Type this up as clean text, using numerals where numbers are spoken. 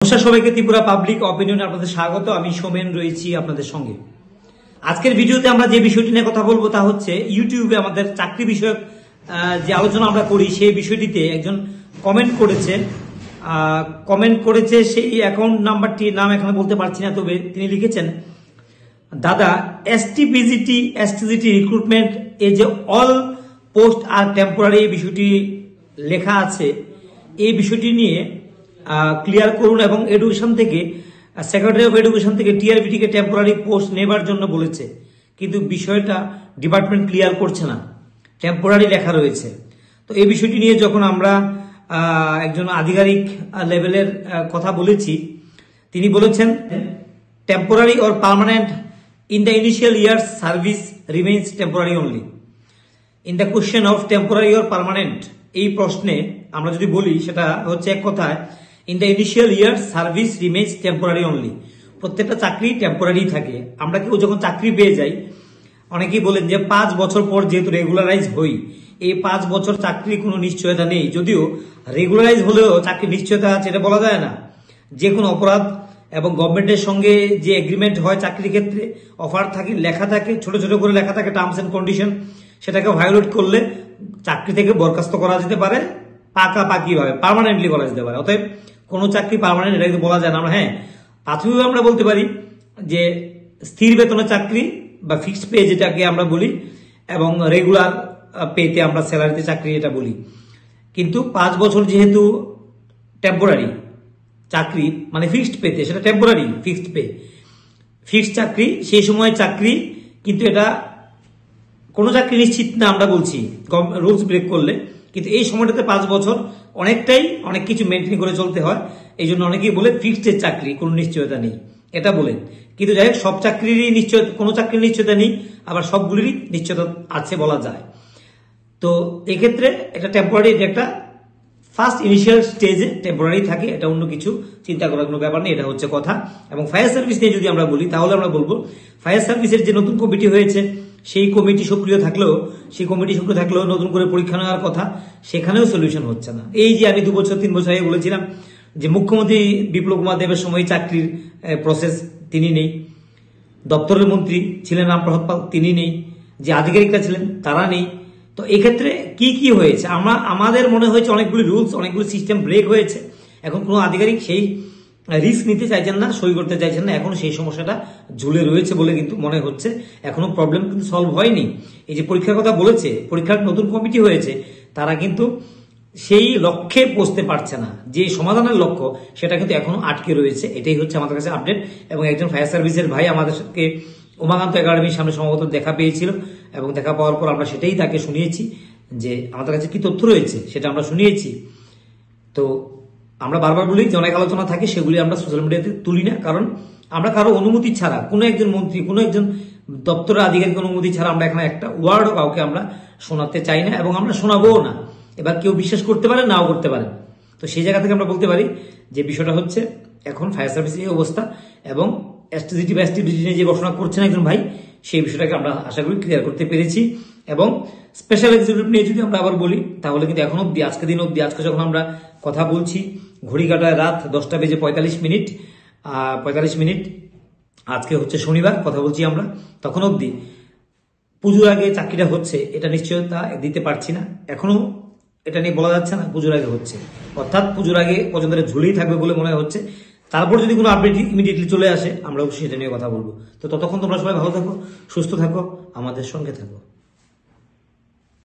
নমস্কার সবাইকে, ত্রিপুরা পাবলিক অপিনিয়নে আপনাদের স্বাগত। আমি সোমেন রয়েছি আপনাদের সঙ্গে। আজকের ভিডিওতে আমরা যে বিষয়টি নিয়ে কথা বলবো তা হচ্ছে ইউটিউবে আমাদের চাকরি বিষয়ক যে আলোচনা আমরা করি সেই বিষয়টিতে একজন কমেন্ট করেছে সেই অ্যাকাউন্ট নাম্বারটির নাম এখানে বলতে পারছি না, তবে তিনি লিখেছেন, দাদা এসটিজিটি রিক্রুটমেন্ট এ যে অল পোস্ট আর টেম্পোরারি এই বিষয়টি লেখা আছে, এই বিষয়টি নিয়ে ক্লিয়ার করুন এবং এডুকেশন থেকে সেক্রেটারি অফ এডুকেশন থেকে টিআরবিটি কে টেম্পোরারি পোস্ট নেবার জন্য বলেছে, কিন্তু বিষয়টা ডিপার্টমেন্ট ক্লিয়ার করছে না, টেম্পোরারি লেখা রয়েছে। তো এই বিষয়টি নিয়ে যখন আমরা একজন আধিকারিক লেভেলের কথা বলেছি, তিনি বলেছেন temporary or permanent in the initial years service remains temporary only. In the question of temporary or permanent, এই প্রশ্নে আমরা যদি বলি সেটা হচ্ছে এক কথায় in the initial year service remains temporary only. প্রত্যেকটা চাকরি টেম্পোরারি থাকে। আমরা কেউ যখন চাকরি পেয়ে যাই, অনেকেই বলেন যে 5 বছর পর যেহেতু রেগুলারাইজ হই, এই 5 বছর চাকরি কোনো নিশ্চয়তা নেই। যদিও রেগুলারাইজ হলেও চাকরি নিশ্চয়তা আছে এটা বলা যায় না। যে কোনো অপরাধ এবং গভর্নমেন্টের সঙ্গে যে এগ্রিমেন্ট হয় চাকরির ক্ষেত্রে, অফার থাকে, লেখা থাকে, ছোট ছোট করে লেখা থাকে টার্মস এন্ড কন্ডিশন, সেটাকে ভায়োলেট করলে চাকরি থেকে বরখাস্ত করা যেতে পারে, পাকাপাকি ভাবে পার্মানেন্টলি করা যেতে পারে। অতএব কোনো চাকরি পার্মানেন্ট এটা কিন্তু বলা যায় না। আমরা প্রাথমিকভাবে আমরা বলতে পারি যে স্থির বেতনের চাকরি বা ফিক্সড পে যেটাকে আমরা বলি, এবং রেগুলার পেতে আমরা স্যালারিতে চাকরি এটা বলি। কিন্তু 5 বছর যেহেতু টেম্পোরারি চাকরি মানে ফিক্সড পেতে, সেটা টেম্পোরারি ফিক্সড পে, ফিক্সড চাকরি, সেই সময় চাকরি, কিন্তু এটা কোনো চাকরি নিশ্চিত না আমরা বলছি রুলস ব্রেক করলে। কিন্তু এই সময়টাতে 5 বছর অনেক কিছু মেনটেন করে চলতে হয়। এই জন্য অনেকেই বলে ফিক্সড চাকরি কোনো নিশ্চয়তা নেই এটা বলেন। কিন্তু যাই হোক, সব চাকরিরই নিশ্চয়তা, কোনো চাকরির নিশ্চয়তা নেই, আবার সবগুলিরই নিশ্চয়তা আছে বলা যায়। তো এক্ষেত্রে এটা টেম্পোরারি, একটা ফার্স্ট ইনিশিয়াল স্টেজে টেম্পোরারি থাকে, এটা অন্য কিছু চিন্তা করার কোনো ব্যাপার নেই, এটা হচ্ছে কথা। এবং ফায়ার সার্ভিস নিয়ে যদি আমরা বলি, তাহলে আমরা বলবো ফায়ার সার্ভিসের যে নতুন কমিটি হয়েছে, সেই কমিটি সক্রিয় থাকলেও নতুন করে পরীক্ষা নেওয়ার কথা, সেখানেও সলিউশন হচ্ছে না। এই যে আমি 2 বছর 3 বছর আগে বলেছিলাম যে মুখ্যমন্ত্রী বিপ্লব কুমার দেবের সময় চাকরির প্রসেস তিনি নেই, দপ্তরের মন্ত্রী ছিলেন রামপ্রসাদ পাল তিনি নেই, যে আধিকারিকরা ছিলেন তারা নেই। তো এক্ষেত্রে কি হয়েছে, আমাদের মনে হয়েছে অনেকগুলি রুলস, অনেকগুলি সিস্টেম ব্রেক হয়েছে। এখন কোনো আধিকারিক সেই রিস্ক নিতে চাইছেন না, সই করতে চাইছেন না। এখনো সেই সমস্যাটা ঝুলে রয়েছে বলে কিন্তু মনে হচ্ছে, এখনো প্রবলেম কিন্তু সলভ হয়নি। এই যে পরীক্ষার কথা বলেছে, পরীক্ষার নতুন কমিটি হয়েছে, তারা কিন্তু সেই লক্ষ্যে পৌঁছতে পারছে না, যে সমাধানের লক্ষ্য সেটা কিন্তু এখনো আটকে রয়েছে। এটাই হচ্ছে আমাদের কাছে আপডেট। এবং একজন ফায়ার সার্ভিসের ভাই আমাদেরকে উমাকান্ত একাডেমির সামনে সম্ভবত দেখা পেয়েছিল, এবং দেখা পাওয়ার পর আমরা সেটাই তাকে শুনিয়েছি যে আমাদের কাছে কি তথ্য রয়েছে সেটা আমরা শুনিয়েছি। তো আমরা বারবার বলি যে অনেক আলোচনা থাকে, সেগুলি আমরা সোশ্যাল মিডিয়াতে তুলি না, কারণ আমরা কারো অনুমতি ছাড়া, কোনো একজন মন্ত্রী, কোনো একজন দপ্তরের আধিকারিক অনুমতি ছাড়া আমরা এখানে একটা ওয়ার্ডও কাউকে আমরা শোনাতে চাই না, এবং আমরা শোনাবো না। এবার কেউ বিশ্বাস করতে পারে, নাও করতে পারে। তো সেই জায়গা থেকে আমরা বলতে পারি যে বিষয়টা হচ্ছে এখন ফায়ার সার্ভিসের এই অবস্থা, এবং এসটিজিটি বা এসটিজিটি নিয়ে যে ঘোষণা করছেন একজন ভাই, সেই বিষয়টাকে আমরা আশা করি ক্লিয়ার করতে পেরেছি। এবং স্পেশাল এক্সিকিউটিভ নিয়ে যদি আমরা আবার বলি, তাহলে কিন্তু এখন অব্দি, আজকে দিন অব্দি, আজকে যখন আমরা কথা বলছি ঘড়ি কাটায় রাত 10টা বেজে 45 মিনিট, আজকে হচ্ছে শনিবার, কথা বলছি আমরা, তখন অব্দি পুজোর আগে চাকরিটা হচ্ছে এটা নিশ্চয়তা দিতে পারছি না। এখনো এটা নিয়ে বলা যাচ্ছে না পুজোর আগে হচ্ছে, অর্থাৎ পুজোর আগে পর্যন্ত ঝুলেই থাকবে বলে মনে হচ্ছে। তারপর যদি কোনো আপডেট ইমিডিয়েটলি চলে আসে, আমরা অবশ্যই এটা নিয়ে কথা বলবো। তো ততক্ষণ তোমরা সবাই ভালো থাকো, সুস্থ থাকো, আমাদের সঙ্গে থাকো।